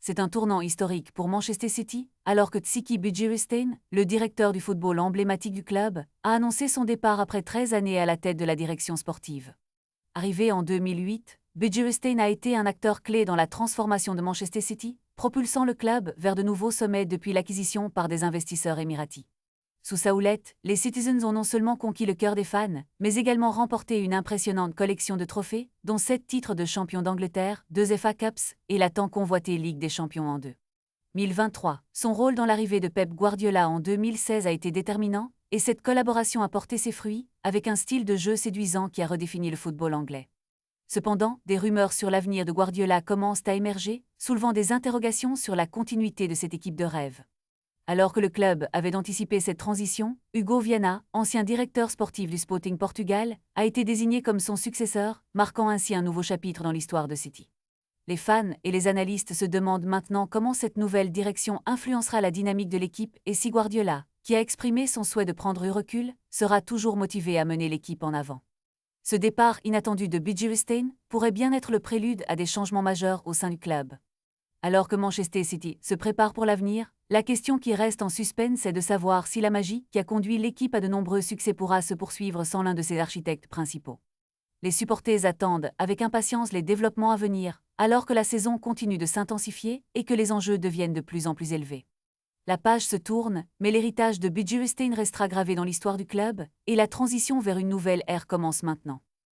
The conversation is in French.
C'est un tournant historique pour Manchester City, alors que Txiki Budgerstein, le directeur du football emblématique du club, a annoncé son départ après 13 années à la tête de la direction sportive. Arrivé en 2008, Budgerstein a été un acteur clé dans la transformation de Manchester City, propulsant le club vers de nouveaux sommets depuis l'acquisition par des investisseurs émiratis. Sous sa houlette, les Citizens ont non seulement conquis le cœur des fans, mais également remporté une impressionnante collection de trophées, dont 7 titres de champion d'Angleterre, 2 FA Cups et la tant convoitée Ligue des Champions en 2023. Son rôle dans l'arrivée de Pep Guardiola en 2016 a été déterminant, et cette collaboration a porté ses fruits, avec un style de jeu séduisant qui a redéfini le football anglais. Cependant, des rumeurs sur l'avenir de Guardiola commencent à émerger, soulevant des interrogations sur la continuité de cette équipe de rêve. Alors que le club avait anticipé cette transition, Hugo Viana, ancien directeur sportif du Sporting Portugal, a été désigné comme son successeur, marquant ainsi un nouveau chapitre dans l'histoire de City. Les fans et les analystes se demandent maintenant comment cette nouvelle direction influencera la dynamique de l'équipe et si Guardiola, qui a exprimé son souhait de prendre du recul, sera toujours motivé à mener l'équipe en avant. Ce départ inattendu de Budgerstein pourrait bien être le prélude à des changements majeurs au sein du club. Alors que Manchester City se prépare pour l'avenir, la question qui reste en suspens est de savoir si la magie qui a conduit l'équipe à de nombreux succès pourra se poursuivre sans l'un de ses architectes principaux. Les supporters attendent avec impatience les développements à venir, alors que la saison continue de s'intensifier et que les enjeux deviennent de plus en plus élevés. La page se tourne, mais l'héritage de Budgerstein restera gravé dans l'histoire du club, et la transition vers une nouvelle ère commence maintenant.